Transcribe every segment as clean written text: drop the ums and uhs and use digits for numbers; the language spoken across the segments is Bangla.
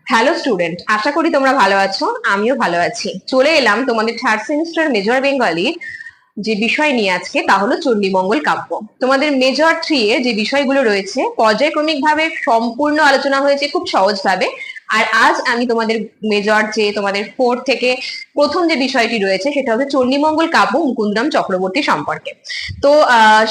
হ্যালো স্টুডেন্ট, আশা করি তোমরা ভালো আছো। আমিও ভালো আছি। চলে এলাম তোমাদের থার্ড সেমিস্টার মেজর বেঙ্গলি যে বিষয় নিয়ে আজকে, তা হলো চণ্ডীমঙ্গল কাব্য। তোমাদের মেজর 3 এ যে বিষয়গুলো রয়েছে পর্যায়ক্রমিক ভাবে সম্পূর্ণ আলোচনা হয়েছে খুব সহজ ভাবে। আর আজ আমি তোমাদের মেজর যে তোমাদের 4 থেকে প্রথম যে বিষয়টি রয়েছে সেটা হচ্ছে চণ্ডীমঙ্গল কাব্য মুকুন্দরাম চক্রবর্তী সম্পর্কে। তো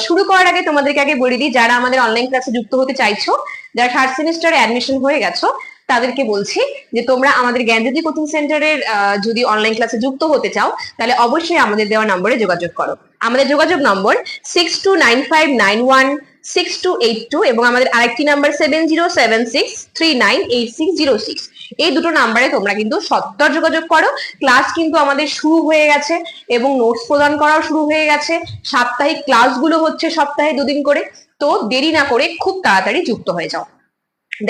শুরু করার আগে তোমাদেরকে আগে বলে দিই, যারা আমাদের অনলাইন ক্লাসে যুক্ত হতে চাইছো, যারা থার্ড সেমিস্টারে অ্যাডমিশন হয়ে গেছো, তাদেরকে বলছি যে তোমরা আমাদের জ্ঞানজ্যোতি কোচিং সেন্টারের যদি অনলাইন ক্লাসে যুক্ত হতে চাও তাহলে অবশ্যই আমাদের দেওয়া নম্বরে যোগাযোগ করো। আমাদের যোগাযোগ নম্বর 6295916282 এবং আমাদের আরেকটি নাম্বার 7076398606। এই দুটো নাম্বারে তোমরা কিন্তু সত্তর যোগাযোগ করো। ক্লাস কিন্তু আমাদের শুরু হয়ে গেছে এবং নোটস প্রদান করাও শুরু হয়ে গেছে। সাপ্তাহিক ক্লাসগুলো হচ্ছে সপ্তাহে 2 দিন করে। তো দেরি না করে খুব তাড়াতাড়ি যুক্ত হয়ে যাও।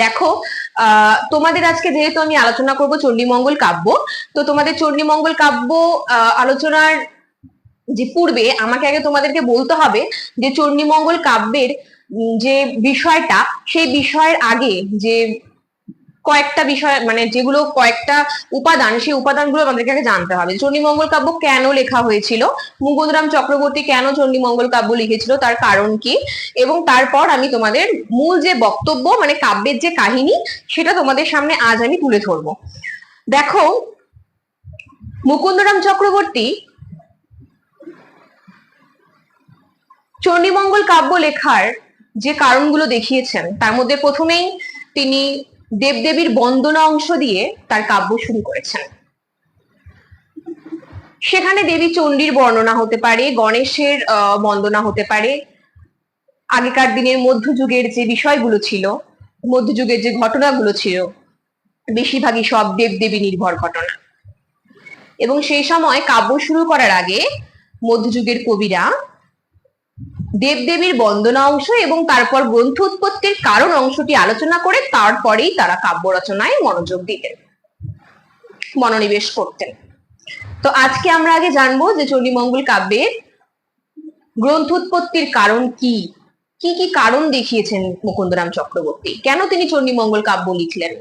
দেখো, তোমাদের আজকে যেহেতু আমি আলোচনা করব চণ্ডীমঙ্গল কাব্য, তো তোমাদের চণ্ডীমঙ্গল কাব্য আলোচনার যে পূর্বে আমাকে আগে তোমাদেরকে বলতে হবে যে চণ্ডীমঙ্গল কাব্যের যে বিষয়টা, সেই বিষয়ের আগে যে কয়েকটা বিষয়, মানে যেগুলো কয়েকটা উপাদান, সেই উপাদানগুলো আমাদেরকে আগে জানতে হবে। চণ্ডীমঙ্গল কাব্য কেন লেখা হয়েছিল, মুকুন্দরাম চক্রবর্তী কেন চণ্ডীমঙ্গল কাব্য লিখেছিল, তার কারণ কি, এবং তারপর আমি তোমাদের মূল যে বক্তব্য, মানে কাব্যের যে কাহিনী, সেটা তোমাদের সামনে আজ আমি তুলে ধরবো। দেখো, মুকুন্দরাম চক্রবর্তী চণ্ডীমঙ্গল কাব্য লেখার যে কারণগুলো দেখিয়েছেন, তার মধ্যে প্রথমেই তিনি দেবদেবীর বন্দনা অংশ দিয়ে তার কাব্য শুরু করেছেন। সেখানে দেবী চণ্ডীর বর্ণনা হতে পারে, গণেশের বন্দনা হতে পারে। আগেকার দিনের মধ্যযুগের যে বিষয়গুলো ছিল, মধ্যযুগের যে ঘটনাগুলো ছিল, বেশিরভাগই সব দেবদেবী নির্ভর ঘটনা। এবং সেই সময় কাব্য শুরু করার আগে মধ্যযুগের কবিরা দেবদেবীর বন্দনা অংশ এবং তারপর গ্রন্থ উৎপত্তির কারণ অংশটি আলোচনা করে তারপরেই তারা কাব্য রচনায় মনোযোগ দিতেন, মনোনিবেশ করতেন। তো আজকে আমরা আগে জানবো যে চণ্ডীমঙ্গল কাব্যের গ্রন্থ উৎপত্তির কারণ কি, কি কি কারণ দেখিয়েছেন মুকুন্দরাম চক্রবর্তী, কেন তিনি চণ্ডীমঙ্গল কাব্য লিখলেন।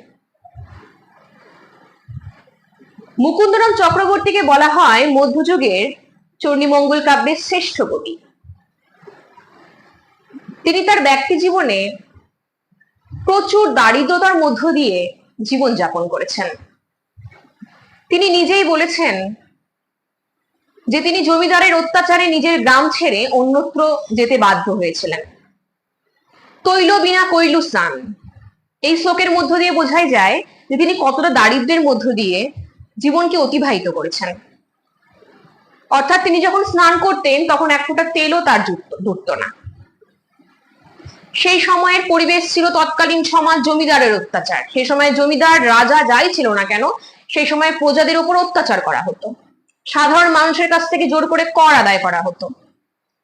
মুকুন্দরাম চক্রবর্তীকে বলা হয় মধ্যযুগের চণ্ডীমঙ্গল কাব্যের শ্রেষ্ঠ কবি। তিনি তার ব্যক্তি জীবনে প্রচুর দারিদ্রতার মধ্য দিয়ে জীবন যাপন করেছেন। তিনি নিজেই বলেছেন যে তিনি জমিদারের অত্যাচারে নিজের গ্রাম ছেড়ে অন্যত্র যেতে বাধ্য হয়েছিলেন। তৈল বিনা কইলু স্নান, এই শ্লোকের মধ্য দিয়ে বোঝাই যায় যে তিনি কতটা দারিদ্র্যের মধ্য দিয়ে জীবনকে অতিবাহিত করেছেন। অর্থাৎ তিনি যখন স্নান করতেন তখন এক ফোঁটা তেলও তার জুটত না। সেই সময়ের পরিবেশ ছিল তৎকালীন সমাজ জমিদারের অত্যাচার। সেই সময় জমিদার রাজা যাই ছিল না কেন, সেই সময় প্রজাদের উপর অত্যাচার করা হতো, সাধারণ মানুষের কাছ থেকে জোর করে কর আদায় করা হতো,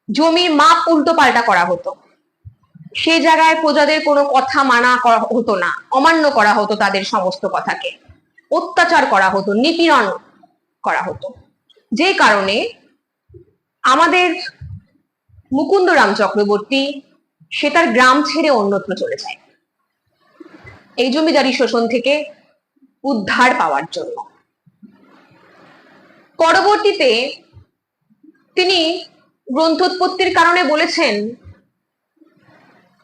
জমির মাপ উল্টো পাল্টা করা হতো। সেই জায়গায় প্রজাদের কোনো কথা মানা হতো না, অমান্য করা হতো, তাদের সমস্ত কথাকে অত্যাচার করা হতো, নিপীড়ন করা হতো। যে কারণে আমাদের মুকুন্দরাম চক্রবর্তী সে তার গ্রাম ছেড়ে অন্যত্র চলে যায় এই জমিদারি শোষণ থেকে উদ্ধার পাওয়ার জন্য। পরবর্তীতে তিনি গ্রন্থোৎপত্তির কারণে বলেছেন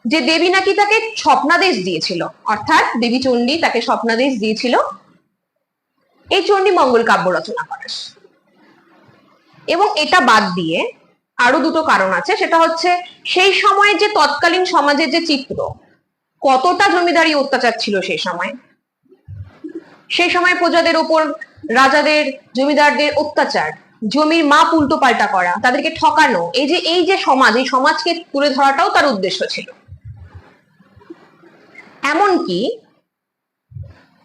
যে দেবী নাকি তাকে স্বপ্নাদেশ দিয়েছিল, অর্থাৎ দেবী চণ্ডী তাকে স্বপ্নাদেশ দিয়েছিল এই চণ্ডীমঙ্গল কাব্য রচনা করার। এবং এটা বাদ দিয়ে আরো দুটো কারণ আছে, সেটা হচ্ছে সেই সময়ে যে তৎকালীন সমাজের যে চিত্র, কতটা জমিদারি অত্যাচার ছিল সেই সময়। সেই সময় প্রজাদের উপর রাজাদের, জমিদারদের অত্যাচার, জমির মাপ উল্টো পাল্টা করা, তাদেরকে ঠকানো, এই যে সমাজ, এই সমাজকে তুলে ধরাটাও তার উদ্দেশ্য ছিল। এমনকি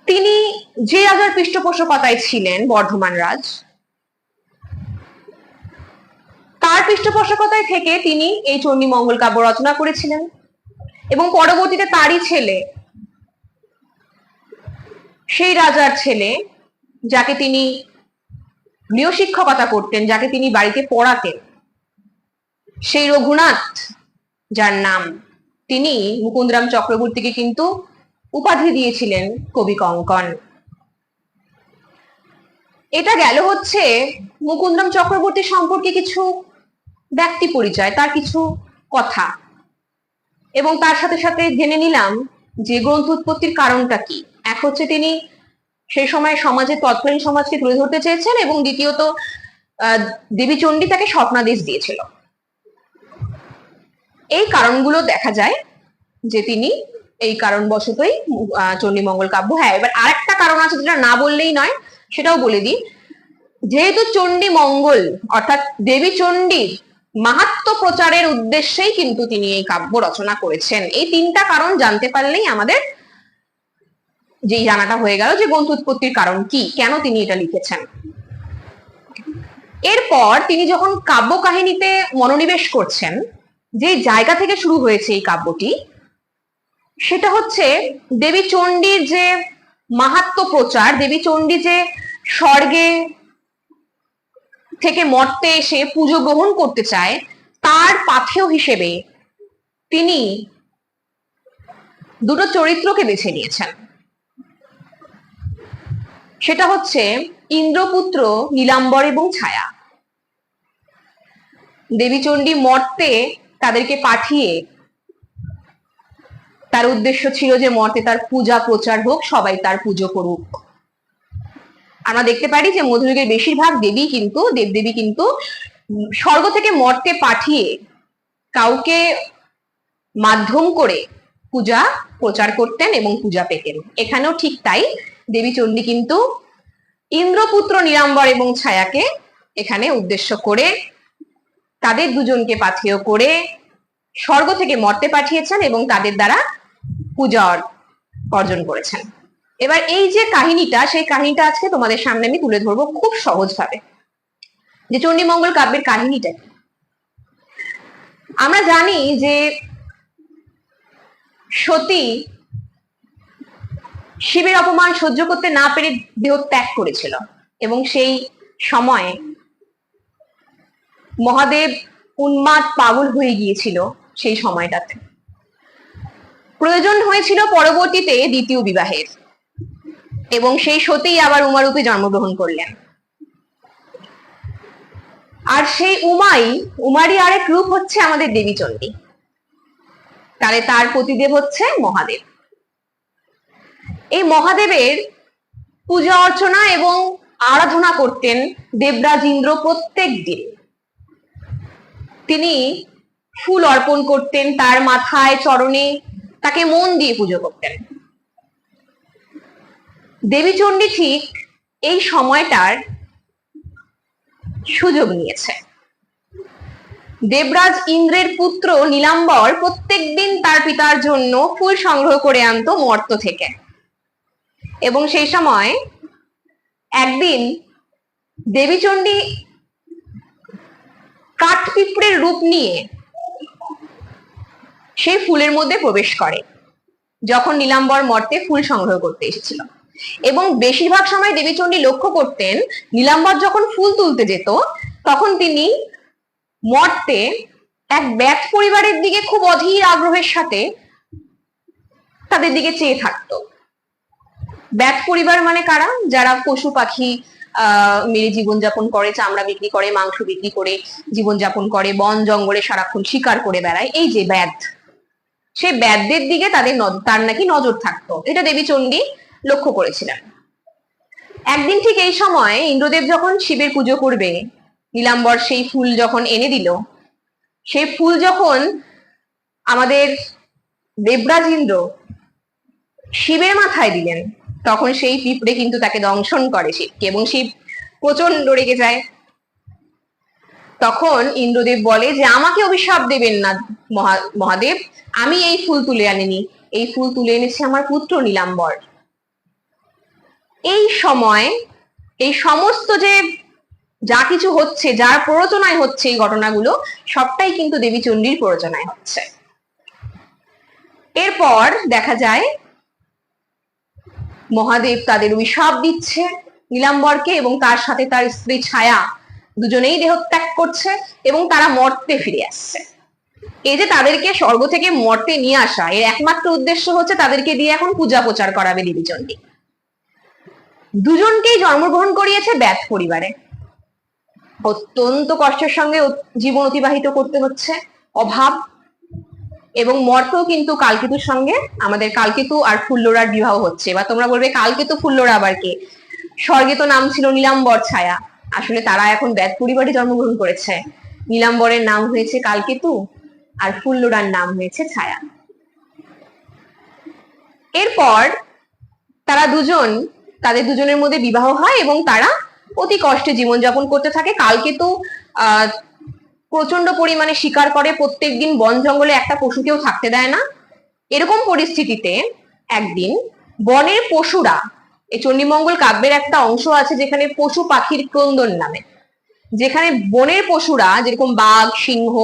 তিনি যে রাজার পৃষ্ঠপোষকতায় ছিলেন, বর্ধমান রাজ, তার পৃষ্ঠপোষকতায় থেকে তিনি এই চণ্ডীমঙ্গল কাব্য রচনা করেছিলেন। এবং পরবর্তীতে তারই ছেলে, সেই রাজার ছেলে যাকে তিনি গৃহশিক্ষকতা করতেন, যাকে তিনি বাড়িতে পড়াতেন, সেই রঘুনাথ যার নাম, তিনি মুকুন্দরাম চক্রবর্তীকে কিন্তু উপাধি দিয়েছিলেন কবি কঙ্কন। এটা গেল হচ্ছে মুকুন্দরাম চক্রবর্তী সম্পর্কে কিছু ব্যক্তি পরিচয়, তার কিছু কথা, এবং তার সাথে সাথে জেনে নিলাম যে গ্রন্থ উৎপত্তির কারণটা কি। এক হচ্ছে তিনি সেই সময় সমাজে তৎকালীন সমাজকে তুলে ধরতে চেয়েছেন, এবং দ্বিতীয়ত দেবী চণ্ডী তাকে স্বপ্নাদেশ দিয়েছিল। এই কারণগুলো দেখা যায় যে তিনি এই কারণবশতই চণ্ডীমঙ্গল কাব্য। হ্যাঁ, এবার আরেকটা কারণ আছে যেটা না বললেই নয়, সেটাও বলে দিই। যেহেতু চণ্ডীমঙ্গল অর্থাৎ দেবী চণ্ডীর মাহাত্ম্য প্রচারের উদ্দেশ্যেই কিন্তু তিনি এই কাব্য রচনা করেছেন। এই তিনটা কারণ জানতে পারলেই আমাদের যে জানাটা হয়ে গেল যে গ্রন্থ উৎপত্তির কারণ কি, কেন তিনি এটা লিখেছেন। এরপর তিনি যখন কাব্য কাহিনীতে মনোনিবেশ করছেন, যে জায়গা থেকে শুরু হয়েছে এই কাব্যটি, সেটা হচ্ছে দেবী চণ্ডীর যে মাহাত্ম্য প্রচার, দেবী চণ্ডী যে স্বর্গে থেকে মর্তে এসে পুজো গ্রহণ করতে চায়, তার পাথেয় হিসেবে তিনি দুটো চরিত্রকে বেছে নিয়েছেন। সেটা হচ্ছে ইন্দ্রপুত্র নীলাম্বর এবং ছায়া। দেবী চণ্ডী মর্তে তাদেরকে পাঠিয়ে তার উদ্দেশ্য ছিল যে মর্তে তার পূজা প্রচার হোক, সবাই তার পুজো করুক। আমরা দেখতে পারি যে মধ্যযুগের বেশিরভাগ দেবদেবী কিন্তু স্বর্গ থেকে মর্তে পাঠিয়ে কাউকে মাধ্যম করে পূজা প্রচার করতেন এবং পূজা পেতেন। এখানেও ঠিক তাই, দেবী চণ্ডী কিন্তু ইন্দ্রপুত্র নীলাম্বর এবং ছায়াকে এখানে উদ্দেশ্য করে তাদের দুজনকে পাথেয় করে স্বর্গ থেকে মর্তে পাঠিয়েছেন এবং তাদের দ্বারা পূজা অর্জন করেছেন। এবার এই যে কাহিনীটা, সেই কাহিনীটা আজকে তোমাদের সামনে আমি তুলে ধরবো খুব সহজভাবে, যে চণ্ডীমঙ্গল কাব্যের কাহিনীটা কি। আমরা জানি যে সতী শিবের অপমান সহ্য করতে না পেরে দেহ ত্যাগ করেছিল, এবং সেই সময় মহাদেব উন্মাদ পাগল হয়ে গিয়েছিল। সেই সময়টাতে প্রয়োজন হয়েছিল পরবর্তীতে দ্বিতীয় বিবাহের, এবং সেই সতীই আবার উমারূপে জন্মগ্রহণ করলেন। আর সেই উমারই আরেক রূপ হচ্ছে আমাদের দেবী চণ্ডী। তাহলে তার পতিদেব হচ্ছে মহাদেব। এই মহাদেবের পূজা অর্চনা এবং আরাধনা করতেন দেবরাজ ইন্দ্র প্রত্যেক দিন। তিনি ফুল অর্পণ করতেন তার মাথায়, চরণে, তাকে মন দিয়ে পুজো করতেন। দেবী চণ্ডী ঠিক এই সময়টার সুযোগ নিয়েছে। দেবরাজ ইন্দ্রের পুত্র নীলাম্বর প্রত্যেকদিন তার পিতার জন্য ফুল সংগ্রহ করে আনতো মর্ত থেকে, এবং সেই সময় একদিন দেবী চণ্ডী কাঠপিঁপড়ের রূপ নিয়ে সেই ফুলের মধ্যে প্রবেশ করে যখন নীলাম্বর মর্তে ফুল সংগ্রহ করতে এসেছিল। এবং বেশিরভাগ সময় দেবী চণ্ডী লক্ষ্য করতেন নীলাম্বর যখন ফুল তুলতে যেত, তখন তিনি মর্তে এক ব্যাট পরিবারের দিকে খুব অধীর আগ্রহের সাথে তাদের দিকে চেয়ে থাকতো। ব্যাট পরিবার মানে কারা? যারা পশু পাখি মেরে জীবনযাপন করে, চামড়া বিক্রি করে, মাংস বিক্রি করে জীবনযাপন করে, বন জঙ্গলে সারাক্ষণ শিকার করে বেড়ায়, এই যে ব্যাট, সেই ব্যাটদের দিকে তার নাকি নজর থাকতো। এটা দেবী চণ্ডী লক্ষ্য করেছিলেন। একদিন ঠিক এই সময় ইন্দ্রদেব যখন শিবের পুজো করবে, নীলাম্বর সেই ফুল যখন এনে দিল, সেই ফুল যখন আমাদের দেবরাজ ইন্দ্র শিবের মাথায় দিলেন, তখন সেই পিঁপড়ে কিন্তু তাকে দংশন করে শিবকে, এবং শিব প্রচন্ড রেগে যায়। তখন ইন্দ্রদেব বলে যে আমাকে অভিশাপ দেবেন না মহাদেব, আমি এই ফুল তুলে আনিনি, এই ফুল তুলে এনেছে আমার পুত্র নীলাম্বর। এই সময় এই সমস্ত যে যা কিছু হচ্ছে, যার প্ররোচনায় হচ্ছে এই ঘটনাগুলো, সবটাই কিন্তু দেবী চণ্ডীর প্ররোচনায় হচ্ছে। এরপর দেখা যায় মহাদেব তাদের অভিশাপ দিচ্ছে নীলাম্বরকে, এবং তার সাথে তার স্ত্রী ছায়া দুজনেই দেহত্যাগ করছে, এবং তারা মর্তে ফিরে আসছে। এই যে তাদেরকে স্বর্গ থেকে মর্তে নিয়ে আসা, এর একমাত্র উদ্দেশ্য হচ্ছে তাদেরকে দিয়ে এখন পূজা প্রচার করাবে দেবীচণ্ডী। দুজনকেই জন্মগ্রহণ করিয়েছে ব্যাস পরিবারে, অত্যন্ত কষ্টের সঙ্গে জীবন অতিবাহিত করতে হচ্ছে, অভাব, এবং মর্তেও কিন্তু কালকেতুর সঙ্গে আমাদের কালকেতু আর ফুল্লরার বিবাহ হচ্ছে। এবার তোমরা বলবে কালকেতু ফুল্লরা আবার কে? স্বর্গে তো নাম ছিল নীলাম্বর ছায়া, আসলে তারা এখন ব্যাস পরিবারে জন্মগ্রহণ করেছে। নীলাম্বরের নাম হয়েছে কালকেতু আর ফুল্লরার নাম হয়েছে ছায়া। এরপর তারা দুজন, তাদের দুজনের মধ্যে বিবাহ হয় এবং তারা অতি কষ্টে জীবনযাপন করতে থাকে। কালকেতু প্রচন্ড পরিমাণে শিকার করে, প্রত্যেকদিন বন জঙ্গলে একটা পশুকেও থাকতে দেয় না। এরকম পরিস্থিতিতে একদিন বনের পশুরা, এই চণ্ডীমঙ্গল কাব্যের একটা অংশ আছে যেখানে পশু পাখির ক্রন্দন নামে, যেখানে বনের পশুরা যেরকম বাঘ, সিংহ,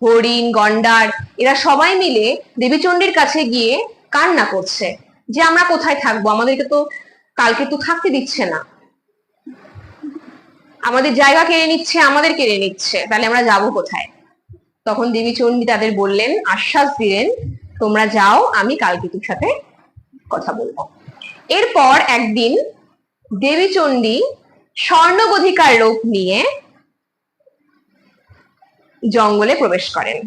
হরিণ, গন্ডার, এরা সবাই মিলে দেবীচণ্ডীর কাছে গিয়ে কান্না করছে যে আমরা কোথায় থাকবো, আমাদেরকে তো কালকেতু থাকতে দিচ্ছে না, আমাদের জায়গা কেড়ে নিচ্ছে, আমাদের কেড়ে নিচ্ছে, তাহলে আমরা যাব কোথায়? তখন দেবীচণ্ডী তাদের বললেন, আশ্বাস দিলেন, তোমরা যাও, আমি কালকেতুর সাথে কথা বলবো। এরপর একদিন দেবীচণ্ডী স্বর্ণগধিকার রূপ নিয়ে জঙ্গলে প্রবেশ করেন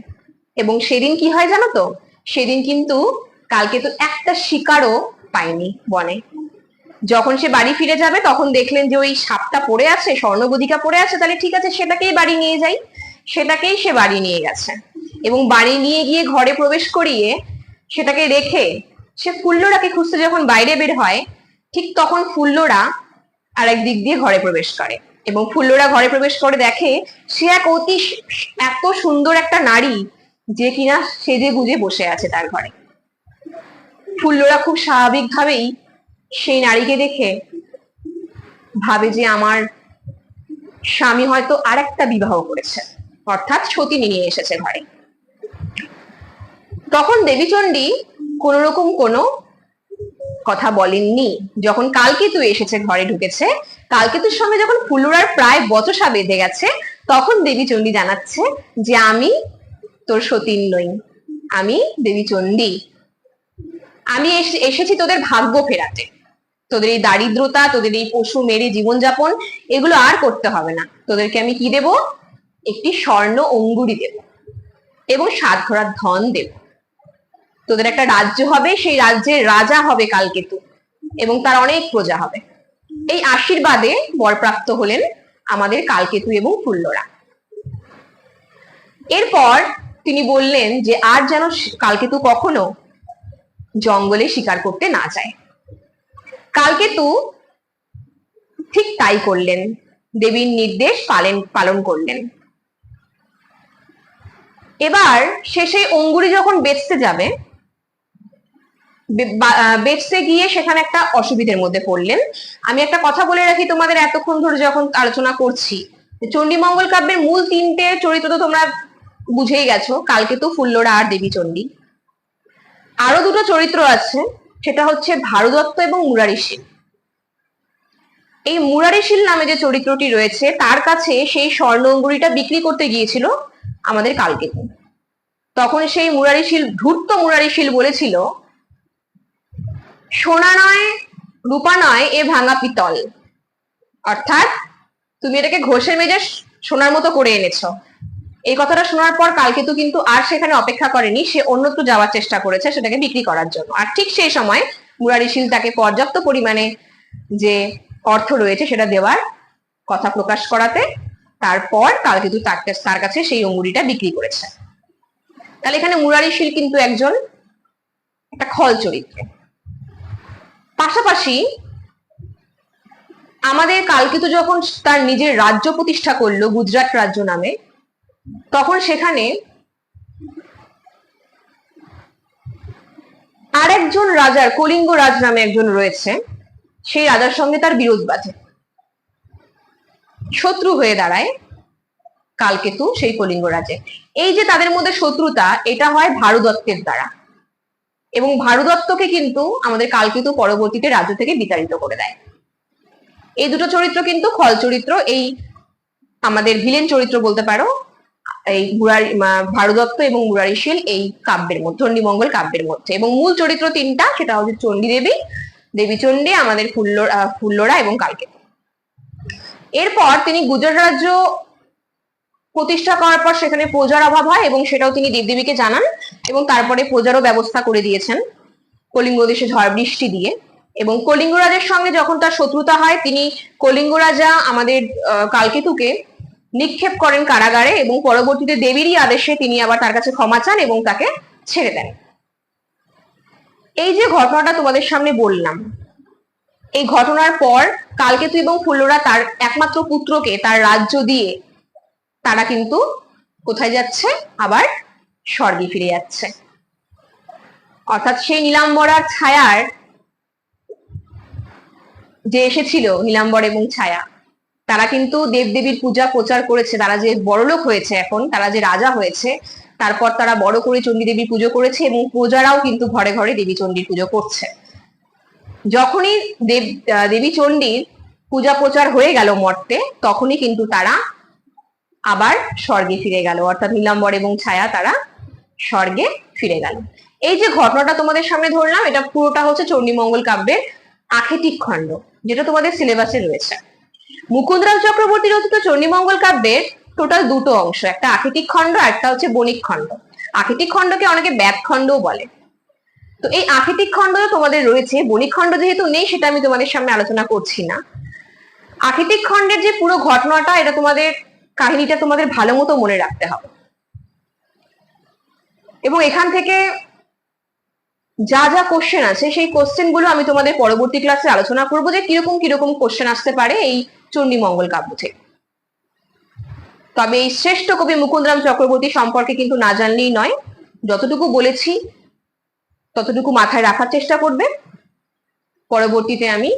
এবং সেদিন কি হয় জানো তো? সেদিন কিন্তু কালকেতু একটা শিকারও পায়নি বনে। যখন সে বাড়ি ফিরে যাবে তখন দেখলেন যে ওই সাপটা পড়ে আছে, স্বর্ণগধিকা পড়ে আছে, তাহলে ঠিক আছে সেটাকেই বাড়ি নিয়ে যাই, সেটাকেই সে বাড়ি নিয়ে গেছে এবং বাড়ি নিয়ে গিয়ে ঘরে প্রবেশ করিয়ে সেটাকে রেখে সে ফুল্লরাকে খুঁজতে যখন বাইরে বের হয়, ঠিক তখন ফুল্লরা আর এক দিক দিয়ে ঘরে প্রবেশ করে এবং ফুল্লরা ঘরে প্রবেশ করে দেখে সে এক এত সুন্দর একটা নারী যে কিনা সেজে গুজে বসে আছে তার ঘরে। ফুল্লরা খুব স্বাভাবিকভাবেই সেই নারীকে দেখে ভাবে যে আমার স্বামী হয়তো আরেকটা বিবাহ করেছে, অর্থাৎ সতীনী নিয়ে এসেছে ঘরে। তখন দেবীচণ্ডী কোন রকম কোনো কথা বলেননি। যখন কালকেতু এসেছে, ঘরে ঢুকেছে, কালকেতুর সঙ্গে যখন ফুল্লরার প্রায় বচসা বেঁধে গেছে, তখন দেবীচণ্ডী জানাচ্ছে যে আমি তোর সতীন নই, আমি দেবীচণ্ডী, আমি এসেছি তোদের ভাগ্য ফেরাতে, তোদের এই দারিদ্রতা, তোদের এই পশু মেরে জীবনযাপন, এগুলো আর করতে হবে না। তোদেরকে আমি কি দেব? একটি স্বর্ণ অঙ্গুরি দেব এবং 7 ঘোড়ার ধন দেব। তোদের একটা রাজ্য হবে, সেই রাজ্যের রাজা হবে কালকেতু এবং তার অনেক প্রজা হবে। এই আশীর্বাদে বরপ্রাপ্ত হলেন আমাদের কালকেতু এবং ফুল্লরা। এরপর তিনি বললেন যে আর যেন কালকেতু কখনো জঙ্গলে শিকার করতে না যায়। কালকেতু ঠিক তাই করলেন, দেবীর নির্দেশ পালন করলেন। এবার শেষে অঙ্গুরি যখন বেচতে যাবে, বেচতে গিয়ে সেখানে একটা অসুবিধার মধ্যে পড়লেন। আমি একটা কথা বলে রাখি তোমাদের, এতক্ষণ ধরে যখন আলোচনা করছি, চণ্ডীমঙ্গল কাব্যের মূল 3টে চরিত্র তো তোমরা বুঝেই গেছো, কালকেতু, ফুল্লরা আর দেবীচণ্ডী। আরো 2টো চরিত্র আছে, সেটা হচ্ছে ভারুদত্ত এবং মুরারিশীল। এই মুরারিশীল নামে যে চরিত্রটি রয়েছে, তার কাছে সেই স্বর্ণ অঙ্গুরিটা বিক্রি করতে গিয়েছিল আমাদের কালকেতু। তখন সেই মুরারিশীল, ধূর্ত মুরারিশীল বলেছিল, সোনা নয়, রূপা নয়, এ ভাঙা পিতল, অর্থাৎ তুমি এটাকে ঘষে মেজে সোনার মতো করে এনেছো। এই কথাটা শোনার পর কালকেতু কিন্তু আর সেখানে অপেক্ষা করেনি, সে অন্যত্র যাওয়ার চেষ্টা করেছে সেটাকে বিক্রি করার জন্য। আর ঠিক সেই সময় মুরারিশীল তাকে পর্যাপ্ত পরিমাণে যে অর্থ রয়েছে সেটা দেওয়ার কথা প্রকাশ করাতে তারপর কালকেতু তার কাছে সেই অঙ্গুরিটা বিক্রি করেছে। তাহলে এখানে মুরারিশীল কিন্তু একটা খল চরিত্র। পাশাপাশি আমাদের কালকেতু যখন তার নিজের রাজ্য প্রতিষ্ঠা করলো, গুজরাট রাজ্য নামে, তখন সেখানে আরেকজন রাজার, কলিঙ্গ রাজ নামে একজন রয়েছে, সেই রাজার সঙ্গে তার বিরোধ বাধে, শত্রু হয়ে দাঁড়ায় কালকেতু সেই কলিঙ্গ রাজে। এই যে তাদের মধ্যে শত্রুতা, এটা হয় ভারুদত্তের দ্বারা, এবং ভারুদত্তকে কিন্তু আমাদের কালকেতু পরবর্তীতে রাজ্য থেকে বিতাড়িত করে দেয়। এই 2টো চরিত্র কিন্তু খল চরিত্র, এই আমাদের ভিলেন চরিত্র বলতে পারো। এই ভারদত্ত এবং মুরারিশীল এই কাব্যের মধ্যে, চণ্ডীমঙ্গল কাব্যের মধ্যে। এবং মূল চরিত্র তিনটা, সেটা হচ্ছে চণ্ডী দেবী, দেবী চণ্ডী, আমাদের ফুল্লরা এবং কালকেতু। এরপর তিনি গুজরাট রাজ্য প্রতিষ্ঠা করার পর সেখানে প্রজার অভাব হয় এবং সেটাও তিনি দেবদেবীকে জানান, এবং তারপরে প্রজারও ব্যবস্থা করে দিয়েছেন কলিঙ্গ দেশে ঝড় বৃষ্টি দিয়ে। এবং কলিঙ্গ রাজার সঙ্গে যখন তার শত্রুতা হয়, তিনি কলিঙ্গ রাজা আমাদের কালকেতুকে নিক্ষেপ করেন কারাগারে, এবং পরবর্তীতে দেবীরই আদেশে তিনি আবার তার কাছে ক্ষমা চান এবং তাকে ছেড়ে দেন। এই যে ঘটনাটা তোমাদের সামনে বললাম, এই ঘটনার পর কালকেতু এবং ফুল্লরা তার একমাত্র পুত্রকে তার রাজ্য দিয়ে তারা কিন্তু কোথায় যাচ্ছে? আবার স্বর্গে ফিরে যাচ্ছে। অর্থাৎ সেই নীলাম্বরার ছায়ার যে এসেছিল, নীলাম্বর এবং ছায়া, তারা কিন্তু দেবদেবীর পূজা প্রচার করেছে। তারা যে বড়লোক হয়েছে, এখন তারা যে রাজা হয়েছে, তারপর তারা বড় করে চণ্ডী দেবীর পুজো করেছে এবং প্রজারাও কিন্তু ঘরে ঘরে দেবী চণ্ডীর পুজো করছে। যখনই দেবী চণ্ডীর পূজা প্রচার হয়ে গেল মর্তে, তখনই কিন্তু তারা আবার স্বর্গে ফিরে গেল, অর্থাৎ নীলাম্বর এবং ছায়া তারা স্বর্গে ফিরে গেল। এই যে ঘটনাটা তোমাদের সামনে ধরলাম, এটা পুরোটা হচ্ছে চণ্ডীমঙ্গল কাব্যের আখেটিক খণ্ড, যেটা তোমাদের সিলেবাসে রয়েছে। মুকুন্দরাম চক্রবর্তী রচিত চণ্ডীমঙ্গল কাব্যের টোটাল দুটো অংশ, একটা আখেটিক খণ্ড, একটা হচ্ছে বণিক খণ্ড। আখেটিক খণ্ডকে অনেকে ব্যাদ খণ্ডও বলে। তো এই আখেটিক খণ্ড তোমাদের রয়েছে, বণিক খণ্ড যেহেতু নেই সেটা আমি তোমাদের সামনে আলোচনা করছি না। আখেটিক খণ্ডের যে পুরো ঘটনাটা, এটা তোমাদের কাহিনীটা তোমাদের ভালো মতো মনে রাখতে হবে, এবং এখান থেকে যা যা কোশ্চেন আছে সেই কোশ্চেন গুলো আমি তোমাদের পরবর্তী ক্লাসে আলোচনা করবো, যে কিরকম কিরকম কোশ্চেন আসতে পারে এই চণ্ডীমঙ্গল কাব্য থেকে। তবে এই শ্রেষ্ঠ কবি মুকুন্দরাম চক্রবর্তী সম্পর্কে কিন্তু না জানলেই নয়, যতটুকু বলেছি ততটুকু মাথায় রাখার চেষ্টা করবে। পরবর্তীতে আমি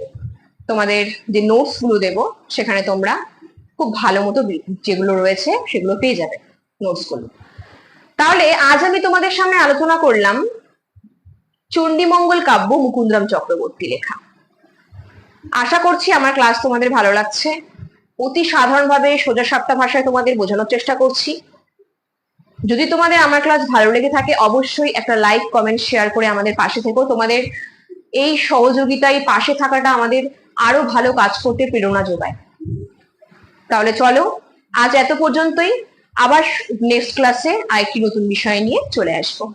তোমাদের যে নোটস গুলো দেবো, সেখানে তোমরা খুব ভালো মতো যেগুলো রয়েছে সেগুলো পেয়ে যাবে নোটস গুলো। তাহলে আজ আমি তোমাদের সামনে আলোচনা করলাম চণ্ডীমঙ্গল কাব্য, মুকুন্দরাম চক্রবর্তী লেখা। আশা করছি আমার ক্লাস তোমাদের ভালো লাগছে। অতি সাধারণভাবে সোজা সাপটা ভাষায় তোমাদের বোঝানোর চেষ্টা করছি। যদি তোমাদের আমার ক্লাস ভালো লেগে থাকে, অবশ্যই একটা লাইক, কমেন্ট, শেয়ার করে আমাদের পাশে থেকো। তোমাদের এই সহযোগিতায় পাশে থাকাটা আমাদের আরো ভালো কাজ করতে প্রেরণা যোগায়। তাহলে চলো, আজ এত পর্যন্তই। আবার নেক্সট ক্লাসে আরেকটি নতুন বিষয় নিয়ে চলে আসবো।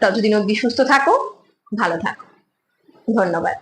ততদিন অবধি সুস্থ থাকো, ভালো থাকো। ধন্যবাদ।